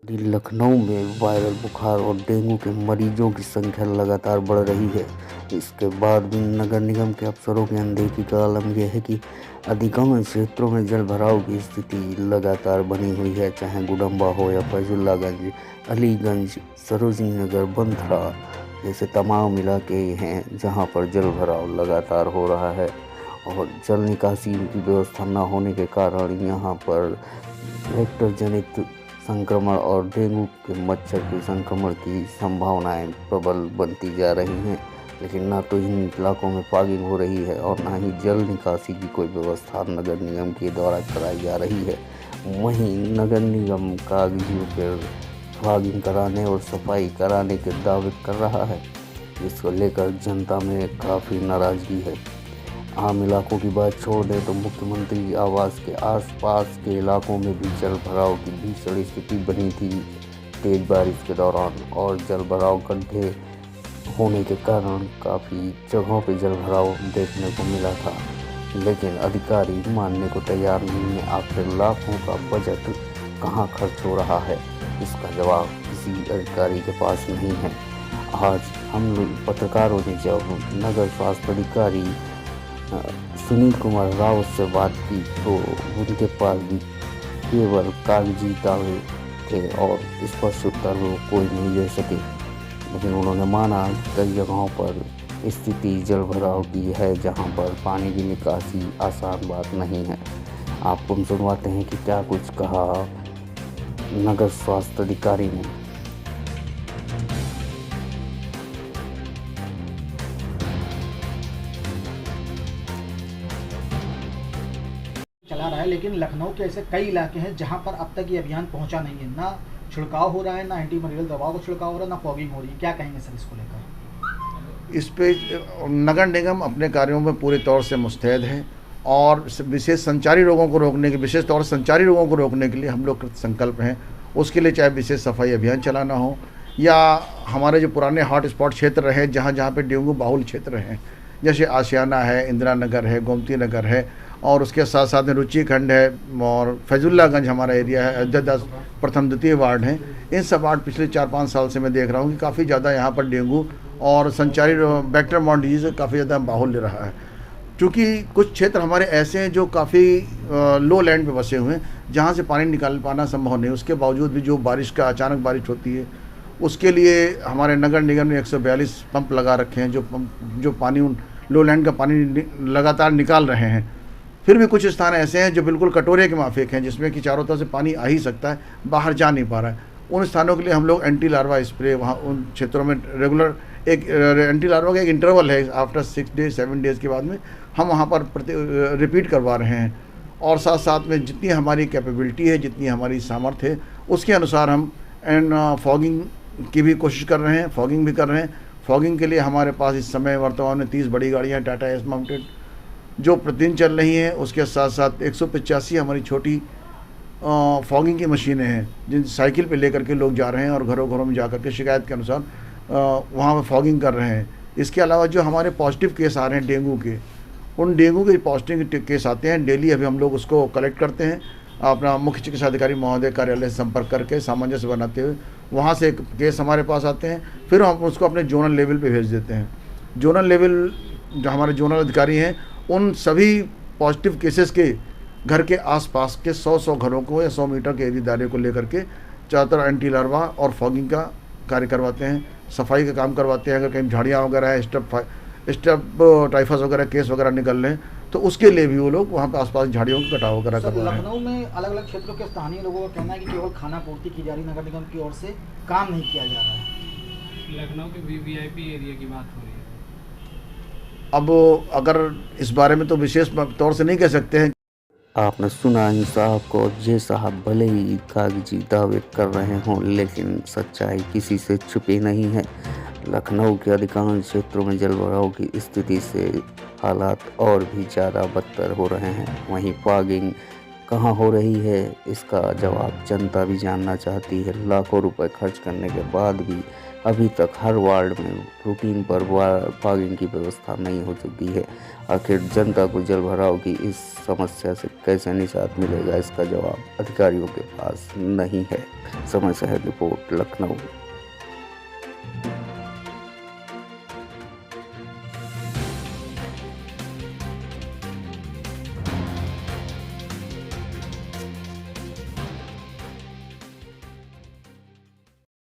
लखनऊ में वायरल बुखार और डेंगू के मरीजों की संख्या लगातार बढ़ रही है। इसके बाद भी नगर निगम के अफसरों की अनदेखी का आलम यह है कि अधिकांश क्षेत्रों में जल भराव की स्थिति लगातार बनी हुई है, चाहे गुडम्बा हो या फैजुल्लागंज, अलीगंज, सरोजनी नगर, बंथड़ा जैसे तमाम इलाके हैं जहां पर जल भराव लगातार हो रहा है। और जल निकासी की व्यवस्था न होने के कारण यहाँ पर वेक्टर जनित संक्रमण और डेंगू के मच्छर के संक्रमण की संभावनाएं प्रबल बनती जा रही हैं। लेकिन न तो इन इलाकों में फॉगिंग हो रही है और न ही जल निकासी की कोई व्यवस्था नगर निगम के द्वारा कराई जा रही है। वहीं नगर निगम कागजियों पर फॉगिंग कराने और सफाई कराने के दावे कर रहा है, जिसको लेकर जनता में काफ़ी नाराज़गी है। आम इलाकों की बात छोड़ दें तो मुख्यमंत्री आवास के आसपास के इलाकों में भी जल भराव की भीषण स्थिति बनी थी तेज बारिश के दौरान, और जल भराव गड्ढे होने के कारण काफ़ी जगहों पर जल भराव देखने को मिला था। लेकिन अधिकारी मानने को तैयार नहीं है। आखिर लाखों का बजट कहाँ खर्च हो रहा है, इसका जवाब किसी अधिकारी के पास नहीं है। आज हम पत्रकारों ने जब नगर स्वास्थ्य अधिकारी सुनील कुमार रावत से बात की तो उनके पास भी केवल कागजी दावे थे और स्पष्ट उत्तर वो कोई नहीं दे सके। लेकिन उन्होंने माना कई जगहों पर स्थिति जल भराव की है जहां पर पानी की निकासी आसान बात नहीं है। आपको हम सुनवाते हैं कि क्या कुछ कहा नगर स्वास्थ्य अधिकारी ने। चला रहा है, लेकिन लखनऊ के ऐसे कई इलाके हैं जहां पर अब तक ये अभियान पहुंचा नहीं है। ना छिड़काव हो रहा है, ना एंटी मलेरियल दवाओं का छिड़काव हो रहा है, ना फॉगिंग हो रही है। क्या कहेंगे सर इसको लेकर? इस पे नगर निगम अपने कार्यों में पूरे तौर से मुस्तैद है और विशेष संचारी रोगों को रोकने के विशेष तौर से संचारी रोगों को रोकने के लिए हम लोग संकल्प हैं। उसके लिए चाहे विशेष सफाई अभियान चलाना हो या हमारे जो पुराने हॉट स्पॉट क्षेत्र रहे जहाँ जहाँ पे डेंगू बाहुल क्षेत्र हैं, जैसे आशियाना है, इंदिरा नगर है, गोमती नगर है, और उसके साथ साथ में रुचि खंड है और फैजुल्लागंज हमारा एरिया है, अयोध्या प्रथम द्वितीय वार्ड हैं। इन सब वार्ड पिछले 4-5 साल से मैं देख रहा हूँ कि काफ़ी ज़्यादा यहाँ पर डेंगू और संचारी वेक्टर बॉर्न डिजीज़ काफ़ी ज़्यादा बाहुल ले रहा है। क्योंकि कुछ क्षेत्र हमारे ऐसे हैं जो काफ़ी लो लैंड पे बसे हुए हैं जहाँ से पानी निकाल पाना संभव नहीं। उसके बावजूद भी जो बारिश का अचानक बारिश होती है उसके लिए हमारे नगर निगम ने 142 पंप लगा रखे हैं जो पानी उन लो लैंड का पानी लगातार निकाल रहे हैं। फिर भी कुछ स्थान ऐसे हैं जो बिल्कुल कटोरे के माफिक हैं जिसमें कि चारों तरफ से पानी आ ही सकता है, बाहर जा नहीं पा रहा है। उन स्थानों के लिए हम लोग एंटी लार्वा स्प्रे वहाँ उन क्षेत्रों में रेगुलर एक एंटी लार्वा का एक इंटरवल है, आफ्टर 6 डेज 7 डेज़ के बाद में हम वहाँ पर रिपीट करवा रहे हैं। और साथ साथ में जितनी हमारी कैपेबिलिटी है, जितनी हमारी सामर्थ्य है, उसके अनुसार हम फॉगिंग की भी कोशिश कर रहे हैं, फॉगिंग भी कर रहे हैं। फॉगिंग के लिए हमारे पास इस समय वर्तमान में 30 बड़ी गाड़ियाँ टाटा एस माउंटेड जो प्रतिदिन चल रही हैं। उसके साथ साथ 185 हमारी छोटी फॉगिंग की मशीनें हैं जिन साइकिल पे लेकर के लोग जा रहे हैं और घरों घरों में जा कर के शिकायत के अनुसार वहाँ पर फॉगिंग कर रहे हैं। इसके अलावा जो हमारे पॉजिटिव केस आ रहे हैं डेंगू के, उन डेंगू के पॉजिटिव केस आते हैं डेली, अभी हम लोग उसको कलेक्ट करते हैं। अपना मुख्य चिकित्सा अधिकारी महोदय कार्यालय से संपर्क करके सामंजस्य बनाते हुए वहाँ से केस हमारे पास आते हैं, फिर हम उसको अपने जोनल लेवल पे भेज देते हैं। जोनल लेवल जो हमारे जोनल अधिकारी हैं उन सभी पॉजिटिव केसेस के घर के आसपास के 100 घरों को या 100 मीटर के एरिया दायरे को लेकर के ज़्यादातर एंटी लार्वा और फॉगिंग का कार्य करवाते हैं, सफाई का काम करवाते हैं। अगर कहीं झाड़ियाँ वगैरह है, स्टब टाइफस वगैरह केस वगैरह निकल रहे हैं तो उसके लिए भी वो लोग वहाँ पे आसपास झाड़ियों का कटाव वगैरह कर रहे हैं। लखनऊ में अलग अलग क्षेत्रों के स्थानीय लोगों का कहना है कि केवल खाना पूर्ति की जा रही, नगर निगम की ओर से काम नहीं किया जा रहा है। लखनऊ के वीवीआईपी एरिया की बात हो रही है। अब अगर इस बारे में तो विशेष तौर से नहीं कह सकते हैं। आपने सुना इन साहब को, ये साहब भले ही कागजी दावे कर रहे हों लेकिन सच्चाई किसी से छुपी नहीं है। लखनऊ के अधिकांश क्षेत्रों में जल भराव की स्थिति से हालात और भी ज़्यादा बदतर हो रहे हैं। वहीं फॉगिंग कहाँ हो रही है, इसका जवाब जनता भी जानना चाहती है। लाखों रुपए खर्च करने के बाद भी अभी तक हर वार्ड में रूटीन पर फॉगिंग की व्यवस्था नहीं हो चुकी है। आखिर जनता को जल भराव की इस समस्या से कैसे निजात मिलेगा, इसका जवाब अधिकारियों के पास नहीं है। समय शहर रिपोर्ट, लखनऊ।